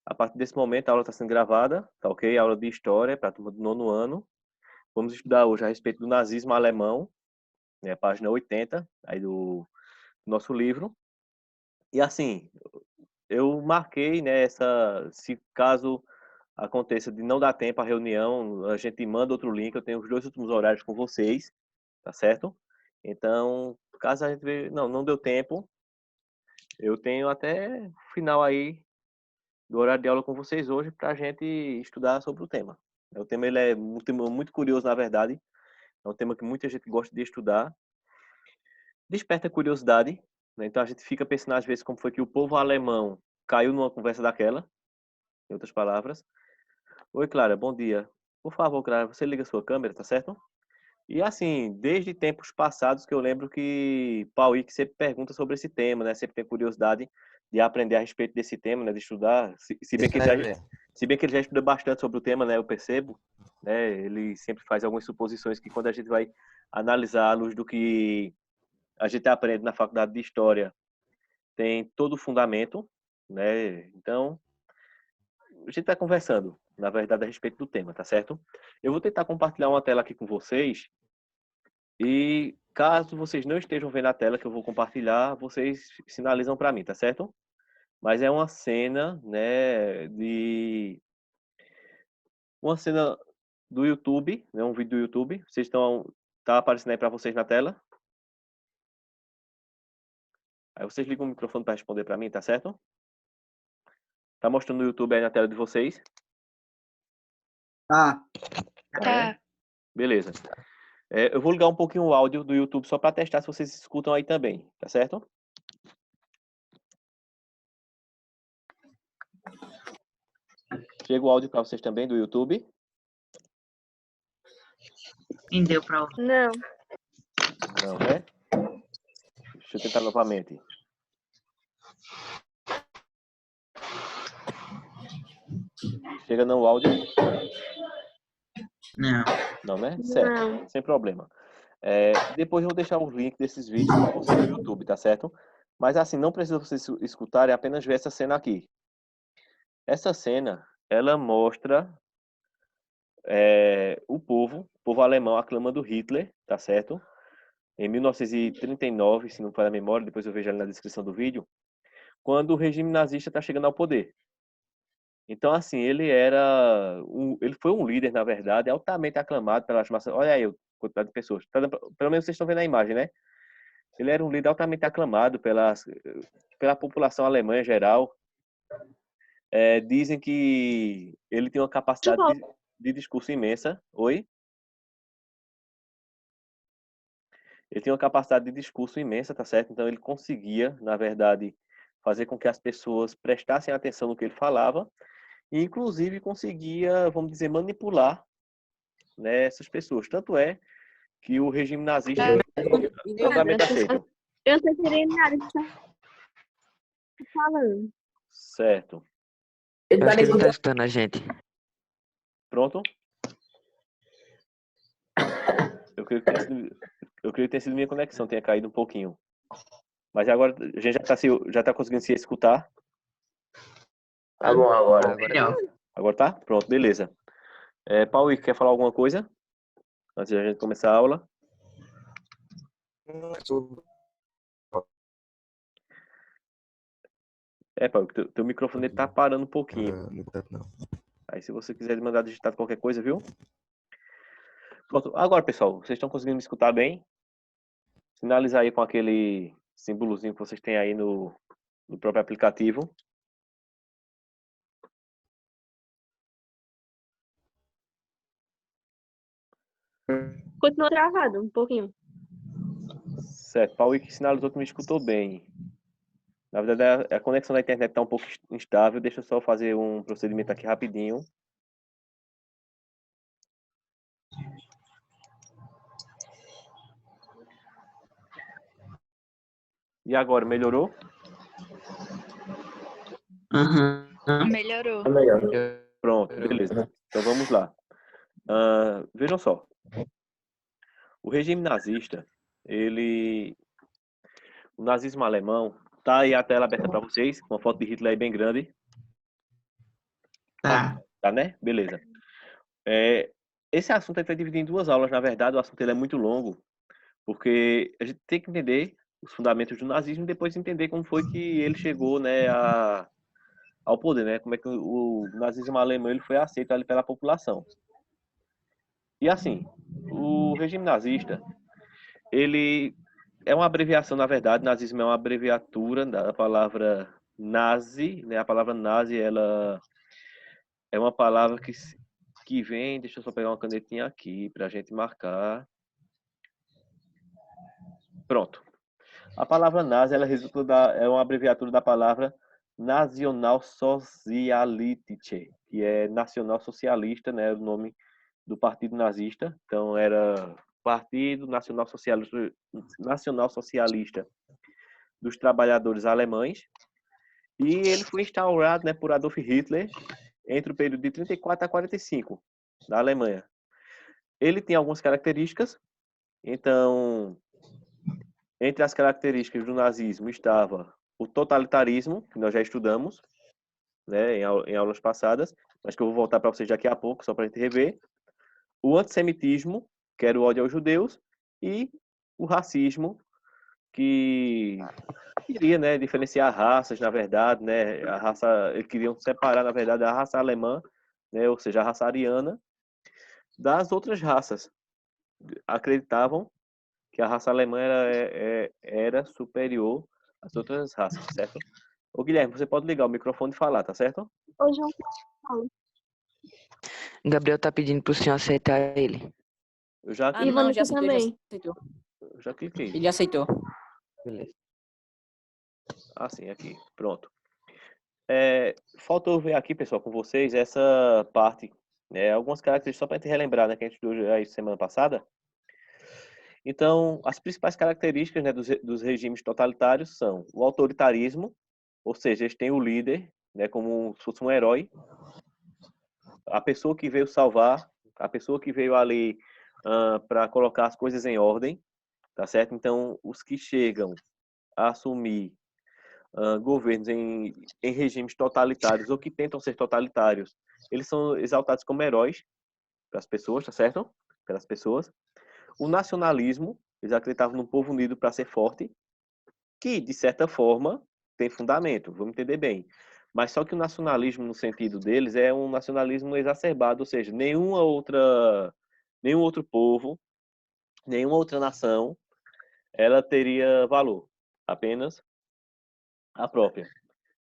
a partir desse momento, a aula está sendo gravada, tá ok? A aula de História para a turma do 9º ano. Vamos estudar hoje a respeito do nazismo alemão, né, página 80, aí do nosso livro. E assim, eu marquei, né, se caso aconteça de não dar tempo à reunião, a gente manda outro link, eu tenho os 2 últimos horários com vocês, tá certo? Então, caso a gente não deu tempo, eu tenho até o final aí do horário de aula com vocês hoje para a gente estudar sobre o tema. O tema ele é muito curioso, na verdade. É um tema que muita gente gosta de estudar. Desperta curiosidade, né? Então a gente fica pensando às vezes como foi que o povo alemão caiu numa conversa daquela, em outras palavras. Oi, Clara, bom dia. Por favor, Clara, você liga a sua câmera, tá certo? E assim, desde tempos passados que eu lembro que Pauíque sempre pergunta sobre esse tema, né? Sempre tem curiosidade de aprender a respeito desse tema, né? De estudar, se bem que ele já estuda bastante sobre o tema, né? Eu percebo, né? Ele sempre faz algumas suposições que quando a gente vai analisar à luz do que a gente aprende na faculdade de História, tem todo o fundamento, né? Então, a gente está conversando, na verdade, a respeito do tema, tá certo? Eu vou tentar compartilhar uma tela aqui com vocês e caso vocês não estejam vendo a tela que eu vou compartilhar, vocês sinalizam para mim, tá certo? Mas é uma cena, né, uma cena do YouTube, né, um vídeo do YouTube. Tá aparecendo aí para vocês na tela? Aí vocês ligam o microfone para responder para mim, tá certo? Tá mostrando no YouTube aí na tela de vocês? Tá. Tá, né? Beleza. Eu vou ligar um pouquinho o áudio do YouTube só para testar se vocês escutam aí também, tá certo? Chega o áudio para vocês também do YouTube? Quem deu pra ouvir? Não. Não, né? Deixa eu tentar novamente. Chega não o áudio? Não. Não, né? Certo. Não. Sem problema. Depois eu vou deixar os links desses vídeos para vocês no YouTube, tá certo? Mas assim, não precisa vocês escutarem, apenas ver essa cena aqui. Essa cena, ela mostra o povo alemão aclamando Hitler, tá certo? Em 1939, se não for a memória, depois eu vejo ali na descrição do vídeo, quando o regime nazista está chegando ao poder. Então, assim, ele foi um líder, na verdade, altamente aclamado pelas massas. Olha aí, a quantidade de pessoas. Pelo menos vocês estão vendo a imagem, né? Ele era um líder altamente aclamado pela população alemã em geral. Dizem que ele tinha uma capacidade de discurso imensa. Oi? Ele tinha uma capacidade de discurso imensa, tá certo? Então ele conseguia, na verdade, fazer com que as pessoas prestassem atenção no que ele falava e, inclusive, conseguia, vamos dizer, manipular, né, essas pessoas. Tanto é que o regime nazista totalmente aceito. Eu não sei nada que tá falando. Certo. Eu acho que ele não tá escutando a gente. Pronto? Eu creio que tenha sido minha conexão, tenha caído um pouquinho. Mas agora a gente já tá conseguindo se escutar. Tá bom agora. Agora tá? Pronto, beleza. Paulo, quer falar alguma coisa? Antes de a gente começar a aula? Paulo, teu microfone tá parando um pouquinho. Não. Aí se você quiser mandar digitar qualquer coisa, viu? Pronto. Agora, pessoal, vocês estão conseguindo me escutar bem? Sinalizar aí com aquele símbolozinho que vocês têm aí no próprio aplicativo. Continua travado um pouquinho. Certo. Paulo que sinalizou que me escutou bem. Na verdade, a conexão da internet está um pouco instável. Deixa eu só fazer um procedimento aqui rapidinho. E agora, melhorou? Melhorou. Pronto, beleza. Então vamos lá. Vejam só. O regime nazista, o nazismo alemão, tá aí a tela aberta para vocês, com uma foto de Hitler aí bem grande. Tá. Tá, né? Beleza. Esse assunto aí foi dividido em duas aulas, na verdade, o assunto ele é muito longo, porque a gente tem que entender os fundamentos do nazismo e depois entender como foi que ele chegou, né, ao poder, né? Como é que o nazismo alemão ele foi aceito ali pela população. E assim, o regime nazista, ele é uma abreviação, na verdade, nazismo é uma abreviatura da palavra nazi, né? A palavra nazi, ela é uma palavra que vem, deixa eu só pegar uma canetinha aqui para a gente marcar. Pronto. A palavra nazi, ela é uma abreviatura da palavra Nationalsozialistische, que é nacional socialista, né? O nome do partido nazista. Então, era Partido Nacional Socialista dos Trabalhadores Alemães. E ele foi instaurado, né, por Adolf Hitler entre o período de 34 a 45 da Alemanha. Ele tem algumas características. Então, entre as características do nazismo estava o totalitarismo, que nós já estudamos, né, em aulas passadas, mas que eu vou voltar para vocês daqui a pouco, só para a gente rever. O antissemitismo, que era o ódio aos judeus, e o racismo, que queria, né, diferenciar raças, na verdade, né, eles queriam separar, na verdade, a raça alemã, né, ou seja, a raça ariana, das outras raças. Acreditavam que a raça alemã era superior às outras raças, certo? Ô, Guilherme, você pode ligar o microfone e falar, tá certo? Ô, João Paulo. Gabriel tá pedindo pro senhor aceitar ele. Eu já Ah, cliquei. não, já Ivana aceitei, já também. aceitou. Eu já cliquei. Ele aceitou. Beleza. Ah, sim, aqui. Pronto. Falta eu ver aqui, pessoal, com vocês essa parte, né, algumas características, só para a gente relembrar, né, que a gente estudou aí semana passada. Então, as principais características, né, dos regimes totalitários são o autoritarismo, ou seja, eles têm o líder, né, como se fosse um herói, a pessoa que veio salvar, a pessoa que veio ali para colocar as coisas em ordem, tá certo? Então, os que chegam a assumir governos em regimes totalitários ou que tentam ser totalitários, eles são exaltados como heróis para as pessoas, tá certo? Pelas pessoas. O nacionalismo, eles acreditavam num povo unido para ser forte, que, de certa forma, tem fundamento, vamos entender bem. Mas só que o nacionalismo, no sentido deles, é um nacionalismo exacerbado, ou seja, nenhum outro povo, nenhuma outra nação, ela teria valor, apenas a própria.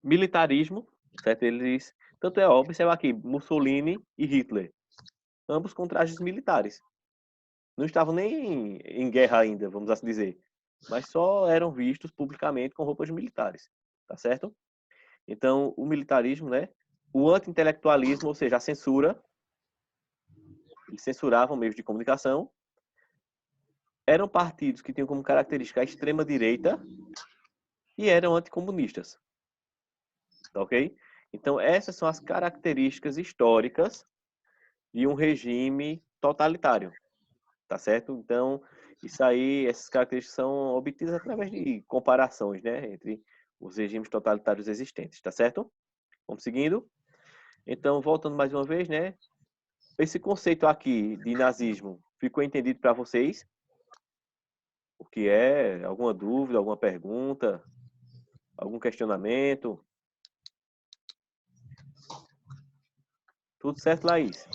Militarismo, certo? Eles, tanto é óbvio, observa aqui, Mussolini e Hitler, ambos com trajes militares. Não estavam nem em guerra ainda, vamos assim dizer, mas só eram vistos publicamente com roupas militares, tá certo? Então, o militarismo, né? O anti-intelectualismo, ou seja, a censura, eles censuravam meios de comunicação, eram partidos que tinham como característica a extrema-direita e eram anticomunistas, tá ok? Então, essas são as características históricas de um regime totalitário, tá certo? Então, isso aí, essas características são obtidas através de comparações, né, entre os regimes totalitários existentes, tá certo? Vamos seguindo. Então, voltando mais uma vez, né, esse conceito aqui de nazismo ficou entendido para vocês? O que é? Alguma dúvida, alguma pergunta, algum questionamento? Tudo certo, Laís?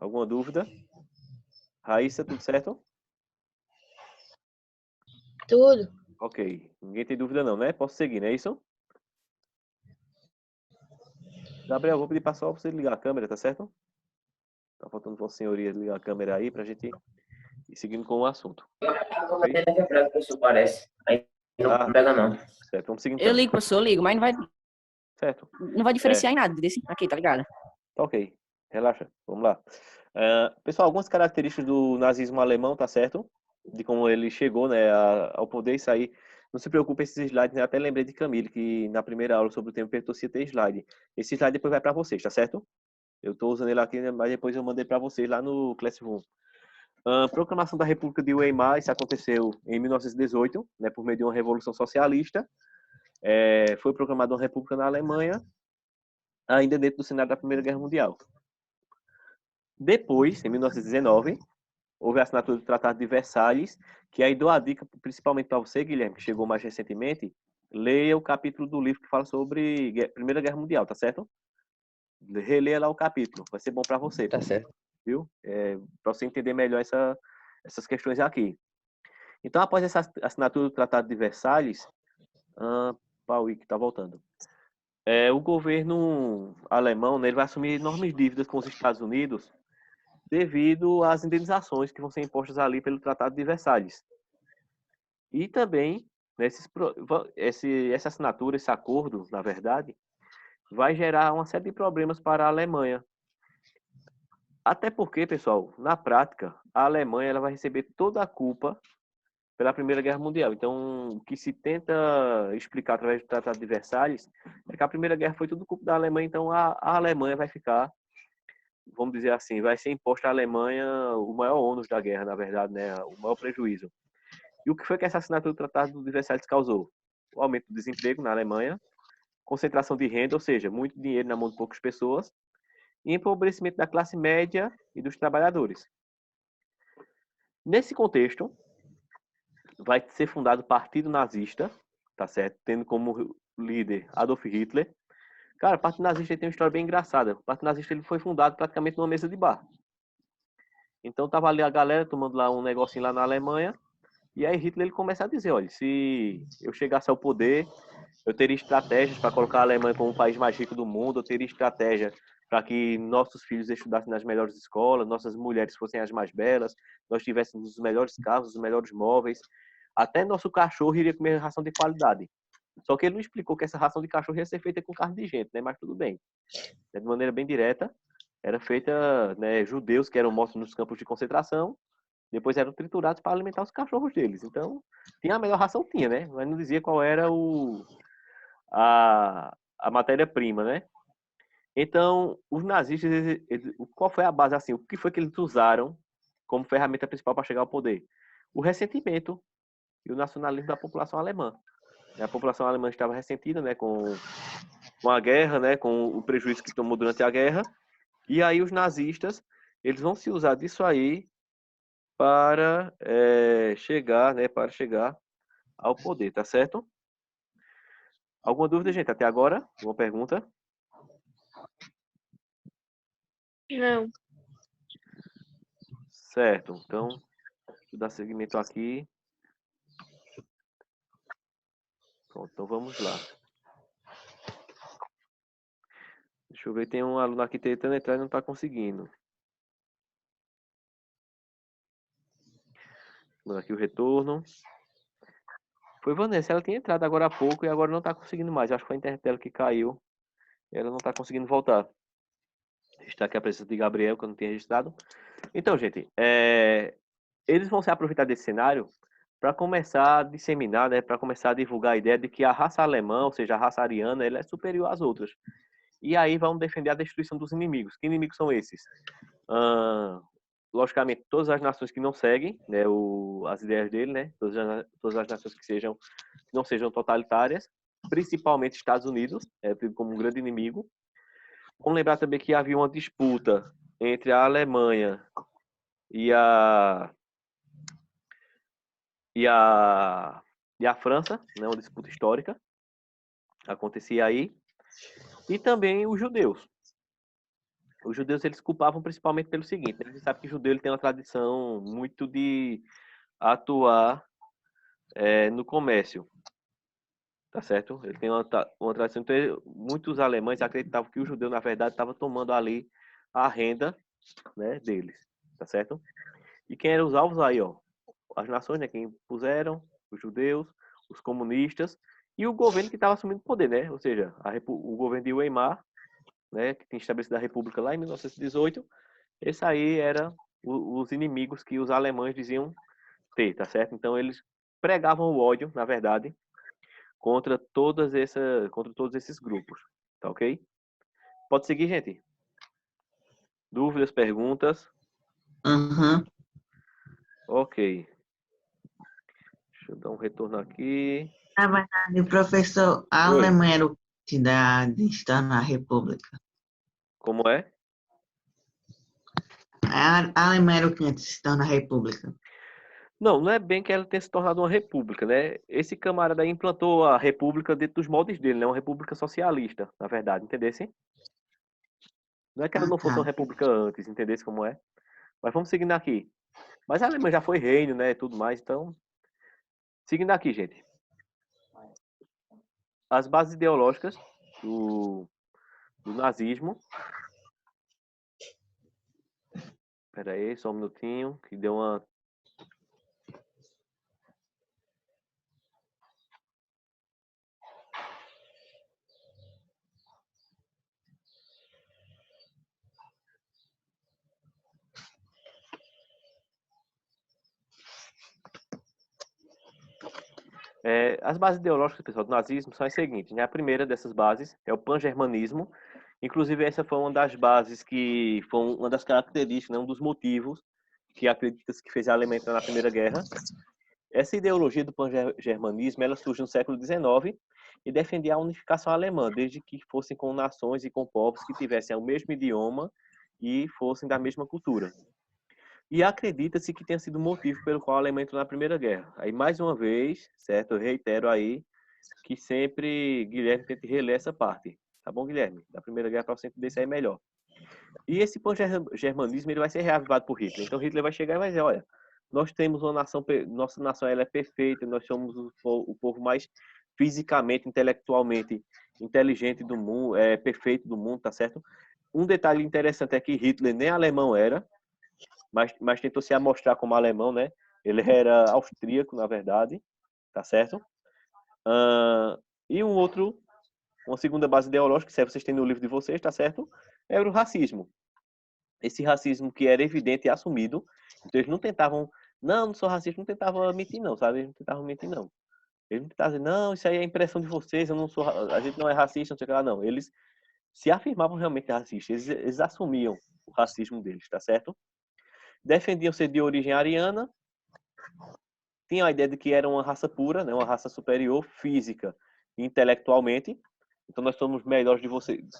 Alguma dúvida? Raíssa, tudo certo? Tudo. Ok. Ninguém tem dúvida não, né? Posso seguir, não é isso? Gabriel, vou pedir para só você ligar a câmera, tá certo? Tá faltando Vossa Senhoria ligar a câmera aí pra gente ir seguindo com o assunto. A câmera é quebrada, professor, parece. Aí não pega, não. Certo, vamos seguir Eu então. ligo, professor, eu ligo, mas Certo. não vai diferenciar em nada desse aqui, tá ligado? Tá ok. Relaxa. Vamos lá. Pessoal, algumas características do nazismo alemão, tá certo? De como ele chegou, né, ao poder e sair. Não se preocupe, esses slides, né? Até lembrei de Camille, que na primeira aula sobre o tempo pertorcia ter slide. Esse slide depois vai para vocês, tá certo? Eu estou usando ele aqui, mas depois eu mandei para vocês lá no Classroom. Proclamação da República de Weimar, isso aconteceu em 1918, né, por meio de uma revolução socialista. Foi proclamada uma república na Alemanha ainda dentro do cenário da Primeira Guerra Mundial. Depois, em 1919, houve a assinatura do Tratado de Versalhes, que aí dou a dica principalmente para você, Guilherme, que chegou mais recentemente, leia o capítulo do livro que fala sobre Primeira Guerra Mundial, tá certo? Releia lá o capítulo, vai ser bom para você. Tá certo. Viu? Para você entender melhor essas questões aqui. Então, após essa assinatura do Tratado de Versalhes, Pauí que está voltando, o governo alemão, né, ele vai assumir enormes dívidas com os Estados Unidos devido às indenizações que vão ser impostas ali pelo Tratado de Versalhes. E também, essa assinatura, esse acordo, na verdade, vai gerar uma série de problemas para a Alemanha. Até porque, pessoal, na prática, a Alemanha ela vai receber toda a culpa pela Primeira Guerra Mundial. Então, o que se tenta explicar através do Tratado de Versalhes é que a Primeira Guerra foi tudo culpa da Alemanha, então a Alemanha vai ficar, vamos dizer assim, vai ser imposto à Alemanha o maior ônus da guerra, na verdade, né, o maior prejuízo. E o que foi que essa assinatura do Tratado de Versalhes causou? O aumento do desemprego na Alemanha, concentração de renda, ou seja, muito dinheiro na mão de poucas pessoas, e empobrecimento da classe média e dos trabalhadores. Nesse contexto, vai ser fundado o Partido Nazista, tá certo? Tendo como líder Adolf Hitler. Cara, o Partido Nazista tem uma história bem engraçada. O Partido Nazista ele foi fundado praticamente numa mesa de bar. Então tava ali a galera tomando lá um negocinho lá na Alemanha, e aí Hitler ele começa a dizer, olha, se eu chegasse ao poder, eu teria estratégias para colocar a Alemanha como o país mais rico do mundo, eu teria estratégia para que nossos filhos estudassem nas melhores escolas, nossas mulheres fossem as mais belas, nós tivéssemos os melhores carros, os melhores móveis, até nosso cachorro iria comer ração de qualidade. Só que ele não explicou que essa ração de cachorro ia ser feita com carne de gente, né? Mas tudo bem. De maneira bem direta, era feita, né, judeus que eram mortos nos campos de concentração, depois eram triturados para alimentar os cachorros deles. Então, tinha a melhor ração, tinha, né? Mas não dizia qual era a matéria-prima, né? Então, os nazistas, qual foi a base, assim, o que foi que eles usaram como ferramenta principal para chegar ao poder? O ressentimento e o nacionalismo da população alemã. A população alemã estava ressentida, né, com a guerra, né, com o prejuízo que tomou durante a guerra, e aí os nazistas, eles vão se usar disso aí para chegar, né, para chegar ao poder, tá certo? Alguma dúvida, gente, até agora? Alguma pergunta? Não. Certo, então, vou dar seguimento aqui. Pronto, então vamos lá. Deixa eu ver, tem um aluno aqui tentando entrar e não está conseguindo. Vou aqui o retorno. Foi Vanessa, ela tinha entrado agora há pouco e agora não está conseguindo mais. Acho que foi a internet dela que caiu. E ela não está conseguindo voltar. Está aqui a presença de Gabriel, que eu não tinha registrado. Então, gente, eles vão se aproveitar desse cenário para começar a disseminar, né, para começar a divulgar a ideia de que a raça alemã, ou seja, a raça ariana, ela é superior às outras. E aí vão defender a destruição dos inimigos. Que inimigos são esses? Logicamente, todas as nações que não seguem, né, as ideias dele, né, todas as nações que não sejam totalitárias, principalmente Estados Unidos, tido como um grande inimigo. Vamos lembrar também que havia uma disputa entre a Alemanha e a França, né, uma disputa histórica acontecia aí, e também os judeus. Os judeus eles culpavam principalmente pelo seguinte, né? A gente sabe que o judeu ele tem uma tradição muito de atuar no comércio, tá certo? Ele tem uma tradição, então muitos alemães acreditavam que o judeu na verdade estava tomando ali a renda, né, deles, tá certo? E quem eram os alvos aí, ó? As nações, né, quem puseram, os judeus, os comunistas e o governo que estava assumindo o poder, né? Ou seja, o governo de Weimar, né, que tinha estabelecido a república lá em 1918, esse aí era os inimigos que os alemães diziam ter, tá certo? Então eles pregavam o ódio, na verdade, contra todos esses grupos, tá ok? Pode seguir, gente. Dúvidas, perguntas? Uhum. Ok. Deixa eu dar um retorno aqui. Na verdade, o professor, a Oi. Alemanha era o está na República. Como é? A Alemanha era o que antes está na República. Não, não é bem que ela tenha se tornado uma república, né? Esse camarada aí implantou a república dentro dos moldes dele, né? Uma república socialista, na verdade, entendesse? Não é que ela não fosse uma Tá. república antes, entendesse como é? Mas vamos seguindo aqui. Mas a Alemanha já foi reino, né? E tudo mais, então. Seguindo aqui, gente. As bases ideológicas do nazismo. Pera aí, só um minutinho, que deu uma. As bases ideológicas, pessoal, do nazismo são as seguintes, né? A primeira dessas bases é o pan-germanismo. Inclusive, essa foi uma das bases que foi uma das características, né? Um dos motivos que acredita-se que fez a Alemanha entrar na Primeira Guerra. Essa ideologia do pan-germanismo, ela surge no século XIX e defendia a unificação alemã, desde que fossem com nações e com povos que tivessem o mesmo idioma e fossem da mesma cultura. E acredita-se que tenha sido o motivo pelo qual a Alemanha entrou na Primeira Guerra. Aí, mais uma vez, certo? Eu reitero aí que sempre Guilherme tente reler essa parte. Tá bom, Guilherme? Da Primeira Guerra para você entender isso aí melhor. E esse pan-germanismo ele vai ser reavivado por Hitler. Então, Hitler vai chegar e vai dizer, olha, nós temos uma nação, nossa nação ela é perfeita, nós somos o povo mais fisicamente, intelectualmente inteligente do mundo, perfeito do mundo, tá certo? Um detalhe interessante é que Hitler nem alemão era, mas tentou se amostrar como alemão, né? Ele era austríaco, na verdade, tá certo? E uma segunda base ideológica, que vocês têm no livro de vocês, tá certo? Era o racismo. Esse racismo que era evidente e assumido. Então eles não tentavam, não sou racista, não tentavam mentir não, sabe? Eles não tentavam mentir não. Eles não tentavam dizer, não, isso aí é impressão de vocês, eu não sou, a gente não é racista, não sei o que lá, não. Eles se afirmavam realmente racistas, eles assumiam o racismo deles, tá certo? Defendiam ser de origem ariana, tinham a ideia de que era uma raça pura, né, uma raça superior, física e intelectualmente. Então nós somos melhores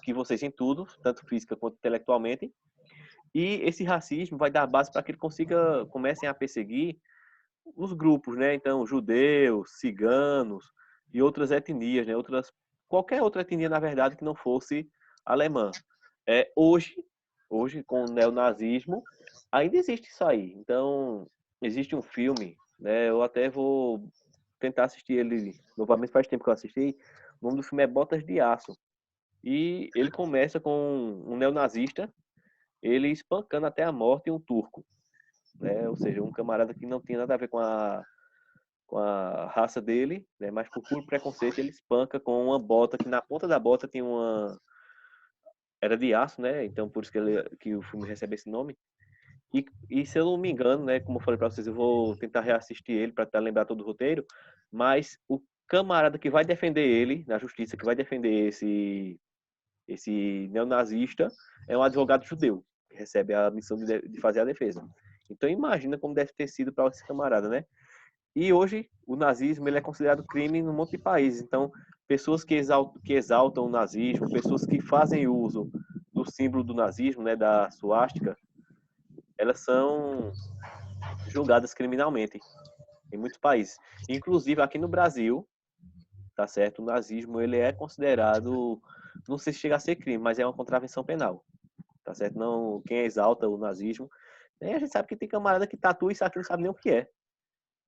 que vocês em tudo, tanto física quanto intelectualmente. E esse racismo vai dar base para que ele comecem a perseguir os grupos, né? Então judeus, ciganos e outras etnias, né? Qualquer outra etnia na verdade que não fosse alemã. Hoje com o neonazismo ainda existe isso aí. Então existe um filme, né? Eu até vou tentar assistir ele novamente, faz tempo que eu assisti. O nome do filme é Botas de Aço. E ele começa com um neonazista, ele espancando até a morte um turco, né? Ou seja, um camarada que não tinha nada a ver com a raça dele, né? Mas por puro preconceito ele espanca com uma bota que na ponta da bota tinha era de aço, né? Então por isso que o filme recebe esse nome. E se eu não me engano, né, como eu falei para vocês, eu vou tentar reassistir ele para tentar lembrar todo o roteiro, mas o camarada que vai defender ele na justiça, que vai defender esse neonazista, é um advogado judeu, que recebe a missão de fazer a defesa. Então imagina como deve ter sido para esse camarada, né? E hoje o nazismo ele é considerado crime em um monte de países. Então pessoas que exaltam o nazismo, pessoas que fazem uso do símbolo do nazismo, né, da suástica, elas são julgadas criminalmente em muitos países. Inclusive aqui no Brasil, tá certo? O nazismo ele é considerado, não sei se chega a ser crime, mas é uma contravenção penal, tá certo? Não, quem exalta o nazismo, a gente sabe que tem camarada que tatua isso aqui não sabe nem o que é.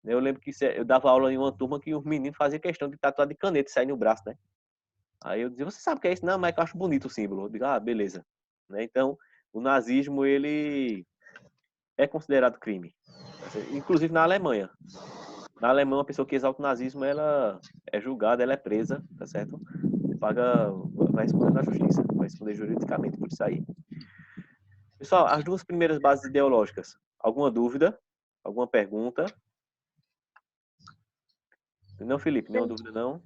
Eu lembro que eu dava aula em uma turma que os meninos faziam questão de tatuar de caneta e sair no braço, né? Aí eu dizia, você sabe o que é isso? Não, mas eu acho bonito o símbolo. Eu digo, beleza. Né? Então, o nazismo, ele é considerado crime. Inclusive na Alemanha. Na Alemanha, uma pessoa que exalta o nazismo, ela é julgada, ela é presa, tá certo? Vai responder na justiça, vai responder juridicamente por isso aí. Pessoal, as duas primeiras bases ideológicas. Alguma dúvida? Alguma pergunta? Não, Felipe, nenhuma dúvida não.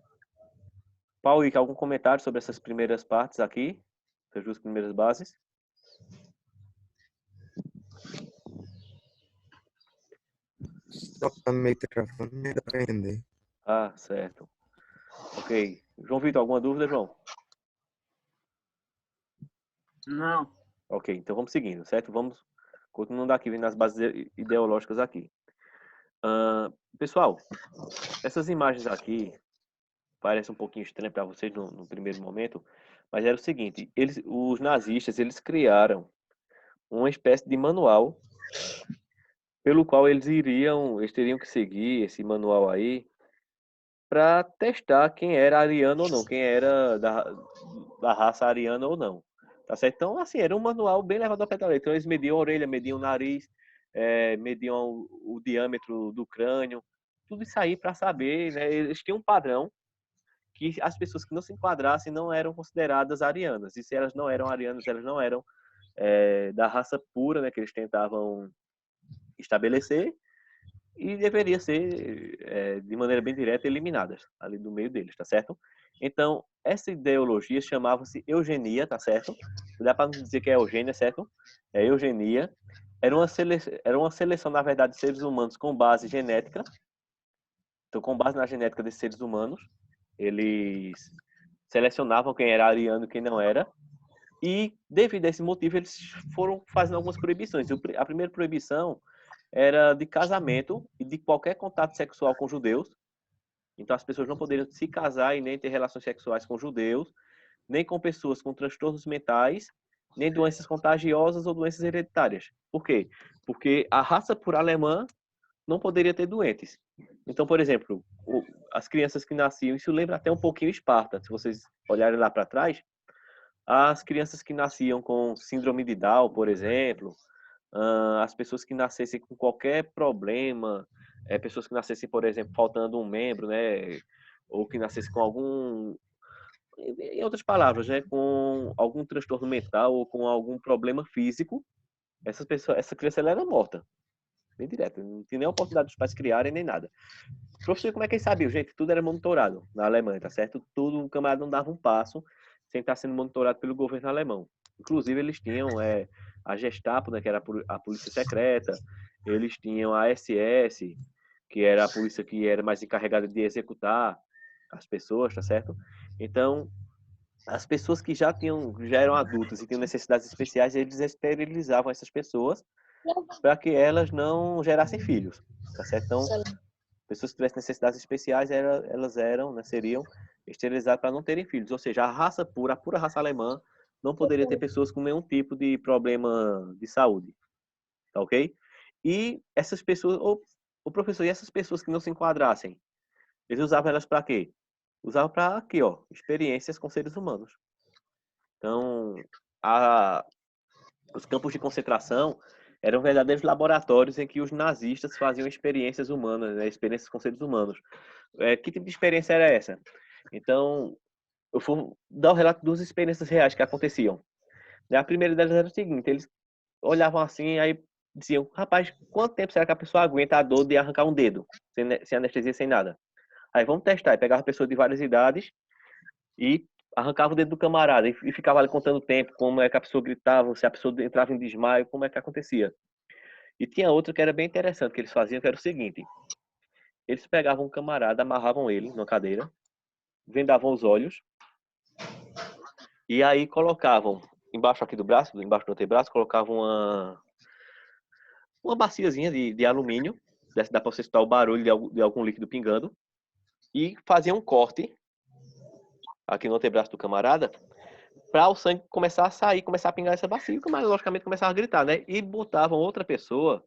Paulo, algum comentário sobre essas primeiras partes aqui? Essas duas primeiras bases? Só tá meio travando, mas dá pra entender. Certo. Ok. João Vitor, alguma dúvida, João? Não. Ok, então vamos seguindo, certo? Vamos continuando aqui, vendo as bases ideológicas aqui. Pessoal, essas imagens aqui parecem um pouquinho estranhas para vocês no primeiro momento, mas era o seguinte, os nazistas, eles criaram uma espécie de manual pelo qual eles teriam que seguir esse manual aí para testar quem era ariano ou não, quem era da raça ariana ou não. Tá certo? Então, assim, era um manual bem levado ao pé da letra. Então, eles mediam a orelha, mediam o nariz, mediam o diâmetro do crânio, tudo isso aí para saber, né? Eles tinham um padrão que as pessoas que não se enquadrassem não eram consideradas arianas. E se elas não eram arianas, elas não eram da raça pura, né? Que eles tentavam estabelecer e deveria ser, de maneira bem direta, eliminadas ali do meio deles, tá certo? Então, essa ideologia chamava-se eugenia, tá certo? Dá para dizer que é eugênia, certo? É eugenia. Era uma seleção, na verdade, de seres humanos com base genética. Então, com base na genética desses seres humanos, eles selecionavam quem era ariano e quem não era. E, devido a esse motivo, eles foram fazendo algumas proibições. A primeira proibição era de casamento e de qualquer contato sexual com judeus. Então, as pessoas não poderiam se casar e nem ter relações sexuais com judeus, nem com pessoas com transtornos mentais, nem doenças contagiosas ou doenças hereditárias. Por quê? Porque a raça pura alemã não poderia ter doentes. Então, por exemplo, as crianças que nasciam, isso lembra até um pouquinho Esparta, se vocês olharem lá para trás, as crianças que nasciam com síndrome de Down, por exemplo, as pessoas que nascessem com qualquer problema, pessoas que nascessem, por exemplo, faltando um membro, né, ou que nascessem com algum, em outras palavras, né, com algum transtorno mental ou com algum problema físico, essa criança ela era morta, bem direto, não tinha nem a oportunidade dos pais criarem nem nada. Professor, como é que eles sabiam? Gente, tudo era monitorado na Alemanha, tá certo? Tudo, o camarada não dava um passo sem estar sendo monitorado pelo governo alemão. Inclusive, eles tinham a Gestapo, né, que era a polícia secreta, eles tinham a SS, que era a polícia que era mais encarregada de executar as pessoas, tá certo? Então, as pessoas que já eram adultas e tinham necessidades especiais, eles esterilizavam essas pessoas para que elas não gerassem filhos, tá certo? Então, pessoas que tivessem necessidades especiais, elas eram, né, seriam esterilizadas para não terem filhos. Ou seja, a pura raça alemã, não poderia ter pessoas com nenhum tipo de problema de saúde. Tá ok? E essas pessoas, o professor, e essas pessoas que não se enquadrassem, eles usavam elas para quê? Usavam para aqui, ó, experiências com seres humanos. Então, os campos de concentração eram verdadeiros laboratórios em que os nazistas faziam experiências humanas, né? Experiências com seres humanos. Que tipo de experiência era essa? Então, eu vou dar o relato das experiências reais que aconteciam. A primeira delas era o seguinte, eles olhavam assim, aí diziam, rapaz, quanto tempo será que a pessoa aguenta a dor de arrancar um dedo, sem anestesia, sem nada? Aí vamos testar, aí pegava pessoas de várias idades e arrancava o dedo do camarada e ficava ali contando o tempo, como é que a pessoa gritava, se a pessoa entrava em desmaio, como é que acontecia. E tinha outro que era bem interessante, que eles faziam, que era o seguinte, eles pegavam um camarada, amarravam ele numa cadeira, vendavam os olhos, e aí colocavam embaixo aqui do braço, embaixo do antebraço, colocavam uma baciazinha de alumínio, dá para você escutar o barulho de algum líquido pingando, e faziam um corte aqui no antebraço do camarada, para o sangue começar a sair, começar a pingar essa bacia, mas logicamente começava a gritar, né? E botavam outra pessoa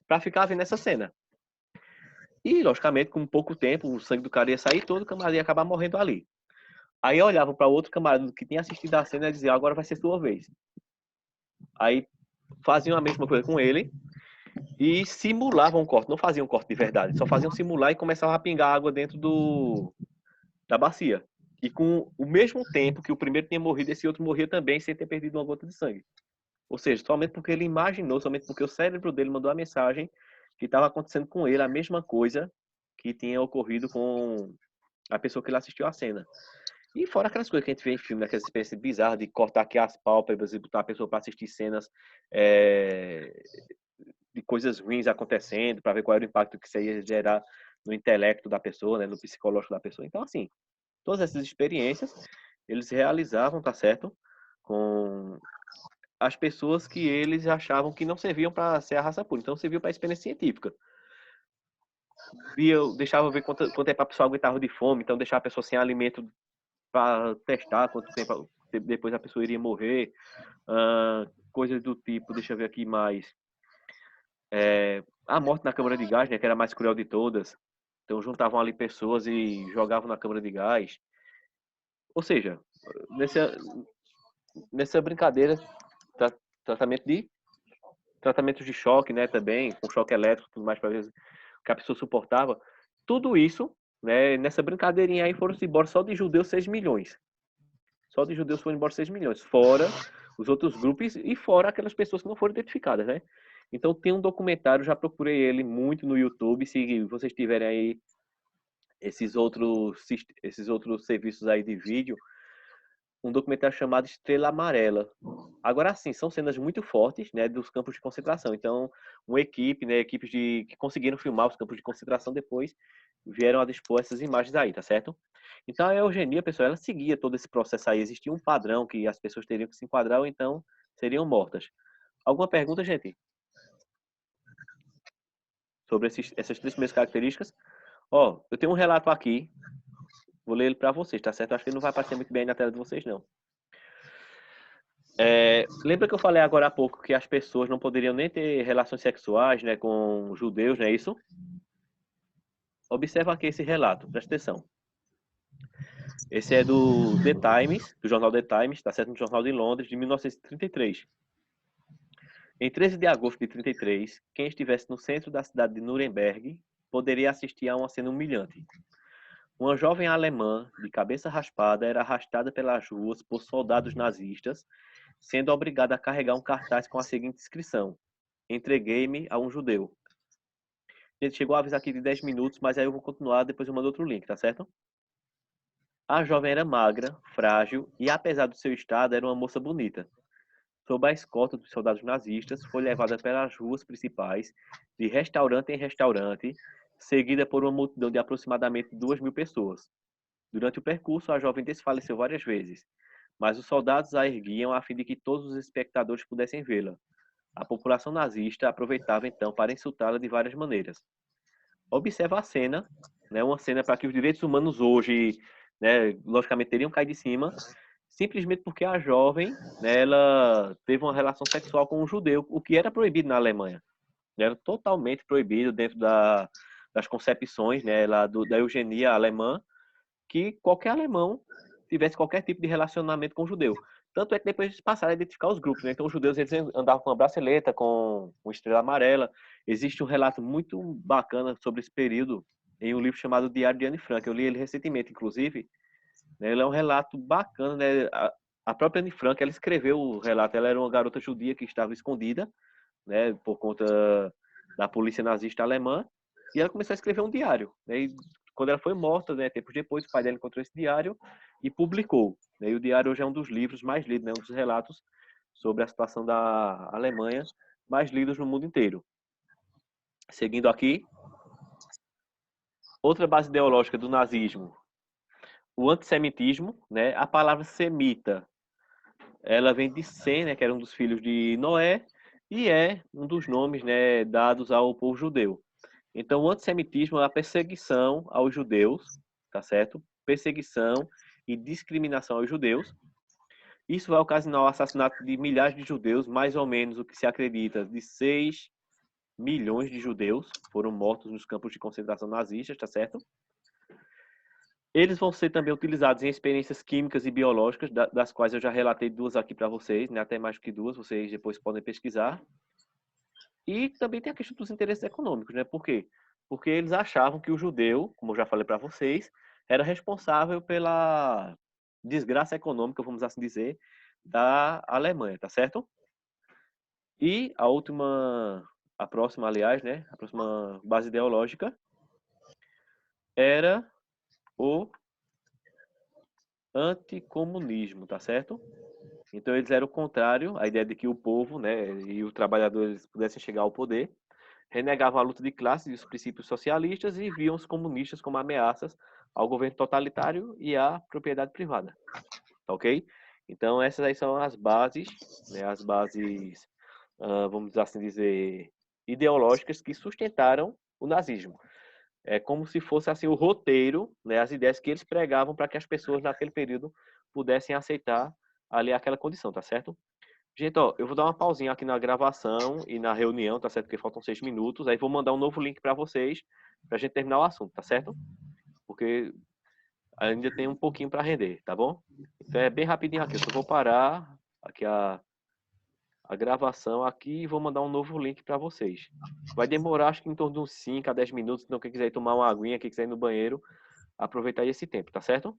para ficar vendo essa cena. E, logicamente, com pouco tempo, o sangue do cara ia sair todo, o camarada ia acabar morrendo ali. Aí olhavam para outro camarada que tinha assistido a cena e diziam, agora vai ser sua vez. Aí faziam a mesma coisa com ele e simulavam um corte, não faziam um corte de verdade, só faziam simular e começavam a pingar água dentro da bacia. E com o mesmo tempo que o primeiro tinha morrido, esse outro morria também sem ter perdido uma gota de sangue. Ou seja, somente porque ele imaginou, somente porque o cérebro dele mandou a mensagem que estava acontecendo com ele a mesma coisa que tinha ocorrido com a pessoa que ele assistiu à cena. E fora aquelas coisas que a gente vê em filme, aquelas experiências bizarras de cortar aqui as pálpebras e botar a pessoa para assistir cenas de coisas ruins acontecendo, para ver qual era o impacto que isso ia gerar no intelecto da pessoa, né, no psicológico da pessoa. Então, assim, todas essas experiências eles realizavam, tá certo? com as pessoas que eles achavam que não serviam para ser a raça pura, então serviu para experiência científica. Deixava ver quanto tempo a pessoa aguentava de fome, então deixava a pessoa sem alimento para testar quanto tempo depois a pessoa iria morrer, coisas do tipo, deixa eu ver aqui mais. A morte na câmara de gás, né, que era a mais cruel de todas. Então juntavam ali pessoas e jogavam na câmara de gás. Ou seja, nessa brincadeira, tratamentos de choque, né, também, com choque elétrico, tudo mais, para ver que a pessoa suportava. Tudo isso, né, nessa brincadeirinha aí foram-se embora só de judeus 6 milhões. Só de judeus foram embora 6 milhões. Fora os outros grupos e fora aquelas pessoas que não foram identificadas, né? Então tem um documentário, já procurei ele muito no YouTube, se vocês tiverem aí esses outros serviços aí de vídeo, um documentário chamado Estrela Amarela. Agora sim, são cenas muito fortes, né, dos campos de concentração. Então, uma equipe, né, equipes que conseguiram filmar os campos de concentração depois vieram a dispor essas imagens aí, tá certo? Então a eugenia, pessoal, ela seguia todo esse processo aí. Existia um padrão que as pessoas teriam que se enquadrar ou então seriam mortas. Alguma pergunta, gente? Sobre essas 3 primeiras características? Ó, eu tenho um relato aqui. Vou ler ele para vocês, tá certo? Acho que ele não vai aparecer muito bem na tela de vocês, não. Lembra que eu falei agora há pouco que as pessoas não poderiam nem ter relações sexuais, né, com judeus, não é isso? Observa aqui esse relato, presta atenção. Esse é do The Times, do jornal The Times, tá certo? No jornal de Londres, de 1933. Em 13 de agosto de 33, quem estivesse no centro da cidade de Nuremberg poderia assistir a uma cena humilhante. Uma jovem alemã, de cabeça raspada, era arrastada pelas ruas por soldados nazistas, sendo obrigada a carregar um cartaz com a seguinte inscrição: entreguei-me a um judeu. A gente chegou a avisar aqui de 10 minutos, mas aí eu vou continuar, depois eu mando outro link, tá certo? A jovem era magra, frágil e, apesar do seu estado, era uma moça bonita. Sob a escolta dos soldados nazistas, foi levada pelas ruas principais, de restaurante em restaurante, seguida por uma multidão de aproximadamente 2.000 pessoas. Durante o percurso, a jovem desfaleceu várias vezes, mas os soldados a erguiam a fim de que todos os espectadores pudessem vê-la. A população nazista aproveitava então para insultá-la de várias maneiras. Observa a cena, né, uma cena para que os direitos humanos hoje, né, logicamente teriam caído de cima, simplesmente porque a jovem, né, ela teve uma relação sexual com um judeu, o que era proibido na Alemanha. Era totalmente proibido dentro das concepções, né, da eugenia alemã, que qualquer alemão tivesse qualquer tipo de relacionamento com o judeu. Tanto é que depois eles passaram a identificar os grupos, né? Então os judeus eles andavam com uma braceleta, com uma estrela amarela. Existe um relato muito bacana sobre esse período em um livro chamado Diário de Anne Frank. Eu li ele recentemente, inclusive. Né? Ele é um relato bacana, né? A própria Anne Frank, ela escreveu o relato. Ela era uma garota judia que estava escondida, né? Por conta da polícia nazista alemã. E ela começou a escrever um diário, né? E quando ela foi morta, né, tempos depois, o pai dela encontrou esse diário e publicou. Né? E o diário hoje é um dos livros mais lidos, né, um dos relatos sobre a situação da Alemanha mais lidos no mundo inteiro. Seguindo aqui, outra base ideológica do nazismo, o antissemitismo, né? A palavra semita, ela vem de Sem, né, que era um dos filhos de Noé, e é um dos nomes, né, dados ao povo judeu. Então, o antissemitismo é a perseguição aos judeus, tá certo? Perseguição e discriminação aos judeus. Isso vai ocasionar o assassinato de milhares de judeus, mais ou menos o que se acredita de 6 milhões de judeus foram mortos nos campos de concentração nazistas, tá certo? Eles vão ser também utilizados em experiências químicas e biológicas, das quais eu já relatei 2 aqui para vocês, né? Até mais do que 2, vocês depois podem pesquisar. E também tem a questão dos interesses econômicos, né? Por quê? Porque eles achavam que o judeu, como eu já falei para vocês, era responsável pela desgraça econômica, vamos assim dizer, da Alemanha, tá certo? E a próxima, aliás, né? A próxima base ideológica era o anticomunismo, tá certo? Então eles eram o contrário, a ideia de que o povo, né, e os trabalhadores pudessem chegar ao poder, renegavam a luta de classes e os princípios socialistas e viam os comunistas como ameaças ao governo totalitário e à propriedade privada. Tá ok? Então, essas aí são as bases, né, as bases, vamos assim dizer, ideológicas que sustentaram o nazismo. É como se fosse assim o roteiro, né, as ideias que eles pregavam para que as pessoas naquele período pudessem aceitar ali aquela condição, tá certo? Gente, ó, eu vou dar uma pausinha aqui na gravação e na reunião, tá certo? Porque faltam 6 minutos. Aí vou mandar um novo link para vocês, pra gente terminar o assunto, tá certo? Porque ainda tem um pouquinho para render, tá bom? Então é bem rapidinho aqui. Eu só vou parar aqui a gravação aqui e vou mandar um novo link para vocês. Vai demorar, acho que em torno de uns 5 a 10 minutos. Então, quem quiser ir tomar uma aguinha, quem quiser ir no banheiro, aproveitar esse tempo, tá certo?